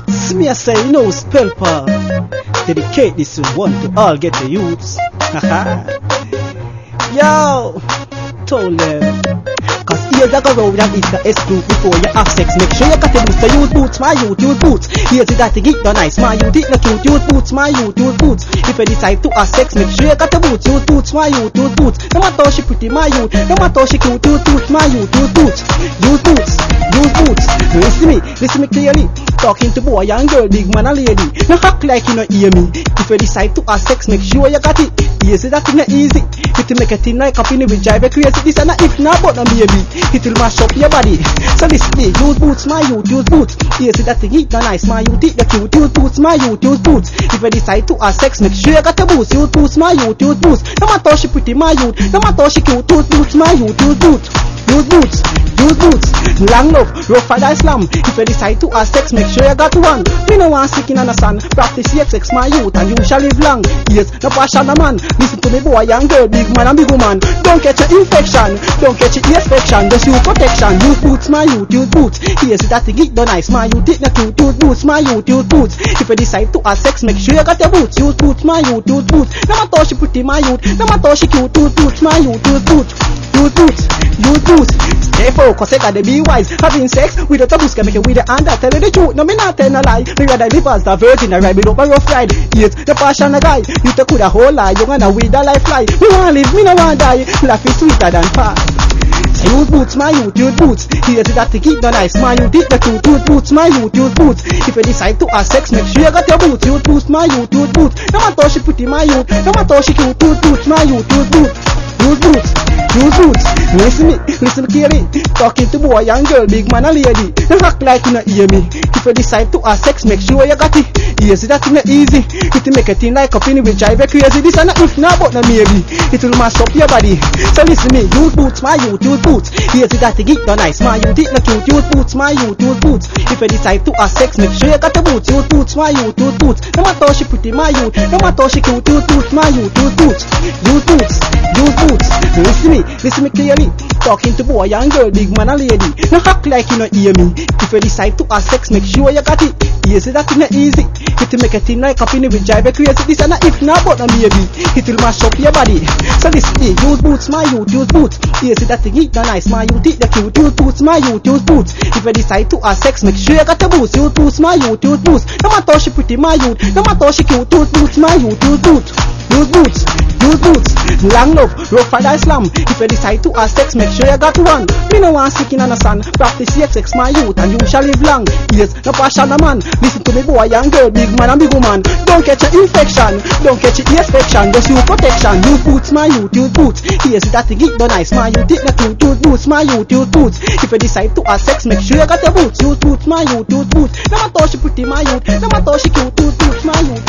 See me, I say, you know, spell power. Dedicate this one to all get the youths. Yo, told them. Cause years ago round and it's the S2 before you have sex. Make sure you got the boots, so use boots, my youth, use boots. Here's that to get the nice, my youth, it no cute, use boots, my youth, use boots. If you decide to have sex, make sure you got the boots, use boots, my youth, use boots. No matter how she pretty, my youth, no matter how she cute, use boots, my youth, use boots. Use boots, use boots. Listen me clearly. Talking to boy and girl, big man and lady. No act like you no hear me. If you decide to have sex, make sure you got it. Yes, that thing not easy. It will make a thing like a penny with drive a crazy. This and if not, but no maybe. It will mash up your body. So listen me, use boots, my youth, use boots. Yes, that thing it no nice, my youth, it the cute. Use boots, my youth, use boots. If you decide to have sex, make sure you got the boots. Use boots, my youth, use boots. No matter how she pretty, my youth. No matter how she cute, use boots, my youth, use boots. Use boots, use boots. Long love, rough father Islam. If you decide to have sex, make sure you got one. Me no want sick in the sun. Practice sex, my youth, and you shall live long. Yes, no passion, no man. Listen to me, boy and girl, big man and big woman. Don't catch an infection, don't catch an infection. Just use protection. Use boots, my youth, use boots. Yes, that thing it the nice, my youth, it the cute. Use boots, my youth, use boots. If you decide to have sex, make sure you got your boots. Use boots, my youth, use boots. No matter how she pretty, my youth. No matter how she cute, use boots, my youth, use boots. Use boots, use boots. Stay focused, you gotta be wise. Having sex without a boots can make it with the hand. I tell you the truth, no me not tell no lie. Me rather live as the virgin, I ride me up a rough ride. Yes, the passion a guy. You take with a whole lie, you gonna with a life fly. Me wanna live, me no wanna die. Life is sweeter than pie. Use boots, my youth, use boots. Here's that to keep the nice, my youth, it the cute. Use boots, my youth, use boots. If you decide to have sex, make sure you got your boots. Use boots, my youth, use boots. No matter how she pretty, my youth. No matter how she cute, use boots, my youth, use boots. Use boots, use boots. Listen me clearly. Talking to boy and girl, big man and lady. Don't act like you not hear me. If you decide to have sex, make sure you got it. Yes, that thing not easy. It will make a thing like a penny with drive a crazy. This and not if not, but no maybe. It will mash up your body. So listen me, use boots, my youth, use boots. Yes, that thing it the nice, my youth, it the cute. Use boots, my youth, use boots. If you decide to have sex, make sure you got the boots. Use boots, my youth, use boots. No matter how she pretty, my youth. No matter how she cute, use boots, my youth, use boots. Use boots, use boots. Listen me clearly. Talking to boy and girl, big man and lady. No act like you not hear me. If you decide to have sex, make sure you got it. Yes, that thing not easy. It will make a thing like a penny with drive a crazy. This and not if not, but no maybe. It will mash up your body. So listen me, use boots, my youth, use boots. Yes, that thing it the nice, my youth, it the cute. Use boots, my youth, use boots. If you decide to have sex, make sure you got the boots. Use boots, my youth, use boots. No matter how she pretty, my youth. No matter how she cute, use boots, my youth, use boots. Use boots, use boots. Long love, rough father Islam. If you decide to have sex, make sure you got one. Me no want sick in the sun. Practice sex, my youth, and you shall live long. Yes, no passion, no man. Listen to me, boy and girl, big man and big woman. Don't catch an infection, don't catch an infection. Just use protection. Use boots, my youth, use boots. Yes, that thing it the nice, my youth, it the cute. Use boots, my youth, use boots. If you decide to have sex, make sure you got the boots. Use boots, my youth, use boots. No matter how she pretty, my youth. No matter how she cute, use boots, my youth.